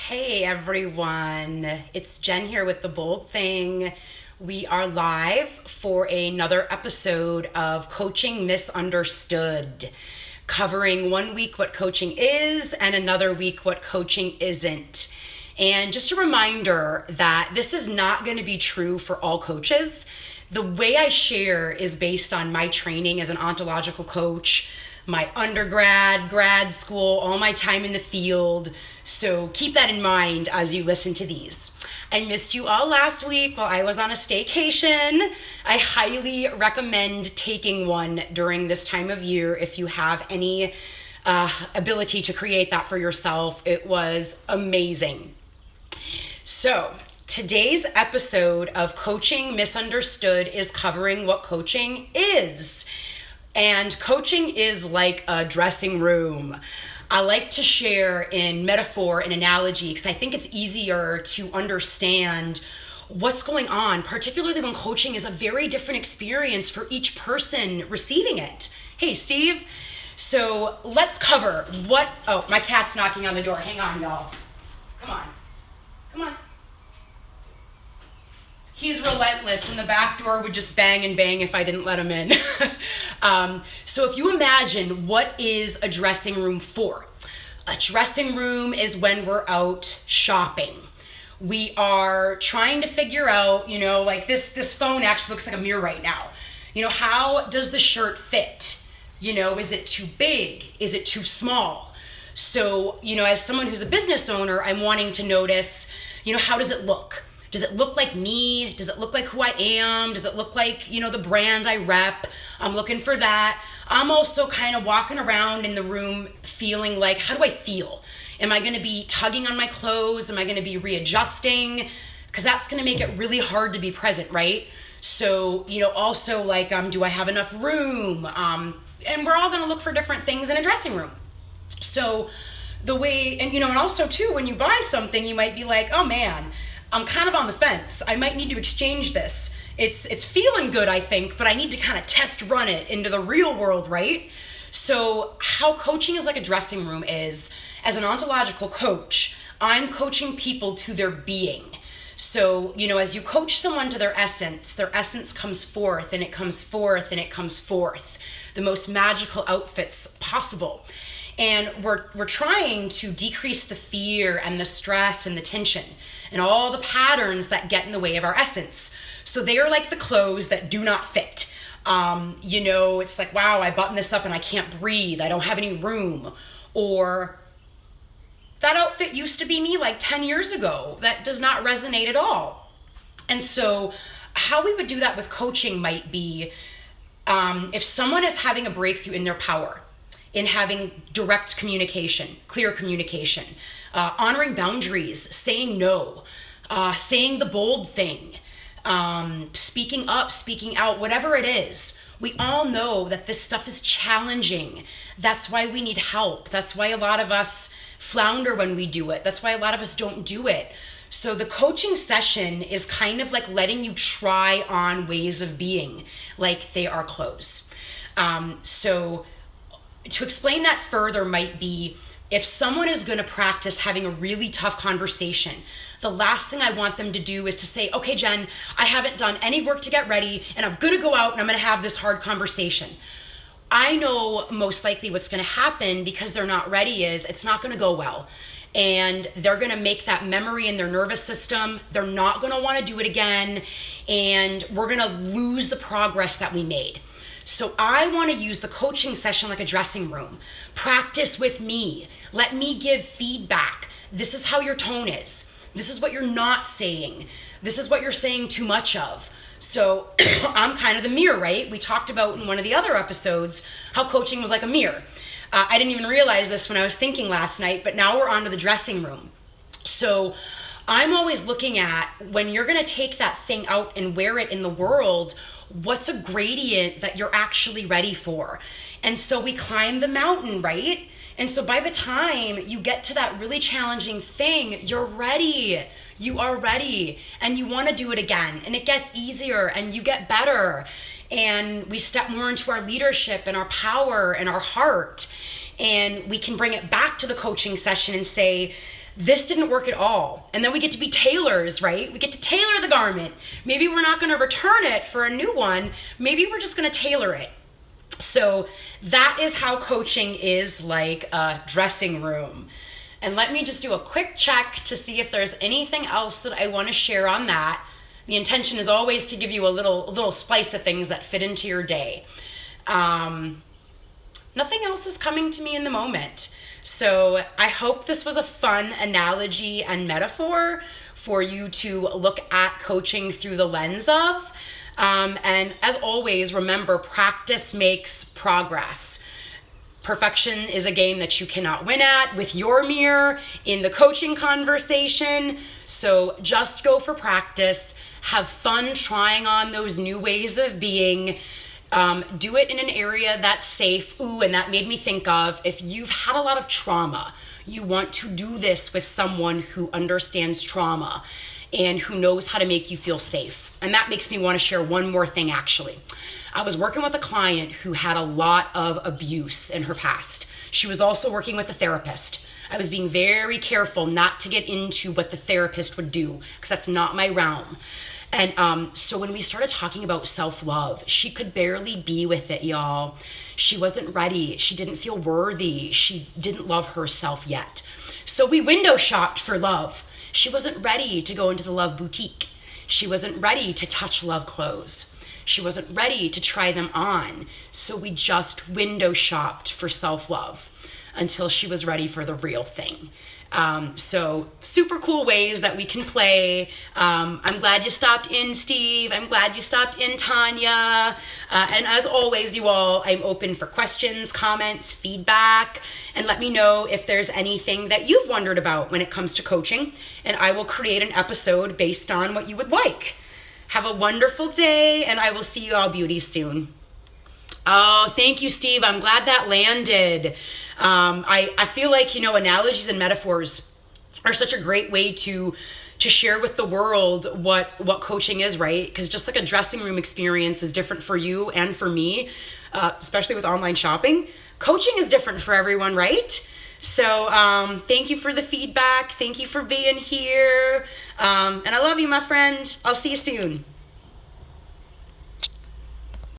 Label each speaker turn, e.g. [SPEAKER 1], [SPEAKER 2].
[SPEAKER 1] Hey everyone, it's Jen here with The Bold Thing. We are live for another episode of Coaching Misunderstood, covering 1 week what coaching is and another week what coaching isn't. And just a reminder that this is not going to be true for all coaches. The way I share is based on my training as an ontological coach, my undergrad, grad school, all my time in the field. So keep that in mind as you listen to these. I missed you all last week while I was on a staycation. I highly recommend taking one during this time of year if you have any ability to create that for yourself. It was amazing. So today's episode of Coaching Misunderstood is covering what coaching is. And coaching is like a dressing room. I like to share in metaphor and analogy because I think it's easier to understand what's going on, particularly when coaching is a very different experience for each person receiving it. Hey, Steve. So let's cover my cat's knocking on the door. Hang on, y'all. Come on. He's relentless, and the back door would just bang and bang if I didn't let him in. So if you imagine, what is a dressing room for? A dressing room is when we're out shopping. We are trying to figure out, like this phone actually looks like a mirror right now. How does the shirt fit? Is it too big? Is it too small? So, as someone who's a business owner, I'm wanting to notice, how does it look? Does it look like me? Does it look like who I am? Does it look like, the brand I rep? I'm looking for that. I'm also kind of walking around in the room feeling like, how do I feel? Am I going to be tugging on my clothes? Am I going to be readjusting? Because that's going to make it really hard to be present, right? So, also like, do I have enough room? And we're all going to look for different things in a dressing room. So the way, and also too, when you buy something, you might be like, oh man, I'm kind of on the fence. I might need to exchange this. It's feeling good, I think, but I need to kind of test run it into the real world, right? So how coaching is like a dressing room is, as an ontological coach, I'm coaching people to their being. So, as you coach someone to their essence comes forth and it comes forth and it comes forth. The most magical outfits possible. And we're trying to decrease the fear and the stress and the tension and all the patterns that get in the way of our essence. So they are like the clothes that do not fit. It's like, wow, I button this up and I can't breathe. I don't have any room. Or that outfit used to be me like 10 years ago. That does not resonate at all. And so how we would do that with coaching might be if someone is having a breakthrough in their power, in having direct communication, clear communication, honoring boundaries, saying no, saying the bold thing, speaking up, speaking out, whatever it is. We all know that this stuff is challenging. That's why we need help. That's why a lot of us flounder when we do it. That's why a lot of us don't do it. So the coaching session is kind of like letting you try on ways of being like they are clothes. So to explain that further might be, if someone is going to practice having a really tough conversation, the last thing I want them to do is to say, okay, Jen, I haven't done any work to get ready and I'm going to go out and I'm going to have this hard conversation. I know most likely what's going to happen because they're not ready is it's not going to go well. And they're going to make that memory in their nervous system. They're not going to want to do it again. And we're going to lose the progress that we made. So I want to use the coaching session like a dressing room. Practice with me. Let me give feedback. This is how your tone is. This is what you're not saying. This is what you're saying too much of. So I'm kind of the mirror, right? We talked about in one of the other episodes how coaching was like a mirror. I didn't even realize this when I was thinking last night, but now we're on to the dressing room. So I'm always looking at, when you're going to take that thing out and wear it in the world, what's a gradient that you're actually ready for? And so we climb the mountain, right? And so by the time you get to that really challenging thing, you're ready. You are ready and you want to do it again. And it gets easier and you get better. And we step more into our leadership and our power and our heart. And we can bring it back to the coaching session and say, this didn't work at all. And then we get to be tailors, right? We get to tailor the garment. Maybe we're not going to return it for a new one. Maybe we're just going to tailor it. So that is how coaching is like a dressing room. And let me just do a quick check to see if there's anything else that I want to share on that. The intention is always to give you a little slice of things that fit into your day. Nothing else is coming to me in the moment. So I hope this was a fun analogy and metaphor for you to look at coaching through the lens of. And as always, remember, practice makes progress. Perfection is a game that you cannot win at with your mirror in the coaching conversation. So just go for practice. Have fun trying on those new ways of being. Do it in an area that's safe. Ooh, and that made me think of, if you've had a lot of trauma, you want to do this with someone who understands trauma and who knows how to make you feel safe. And that makes me want to share one more thing, actually. I was working with a client who had a lot of abuse in her past. She was also working with a therapist. I was being very careful not to get into what the therapist would do, because that's not my realm. And so when we started talking about self-love, she could barely be with it, y'all. She wasn't ready. She didn't feel worthy. She didn't love herself yet. So we window shopped for love. She wasn't ready to go into the love boutique. She wasn't ready to touch love clothes. She wasn't ready to try them on. So we just window shopped for self-love until she was ready for the real thing. So super cool ways that we can play. I'm glad you stopped in, Steve. I'm glad you stopped in, Tanya. And as always, you all, I'm open for questions, comments, feedback, and let me know if there's anything that you've wondered about when it comes to coaching, and I will create an episode based on what you would like. Have a wonderful day, and I will see you all beauties soon. Oh, thank you, Steve. I'm glad that landed. I feel like, analogies and metaphors are such a great way to share with the world what coaching is, right? Because just like a dressing room experience is different for you and for me, especially with online shopping, coaching is different for everyone, right? So thank you for the feedback. Thank you for being here. And I love you, my friend. I'll see you soon.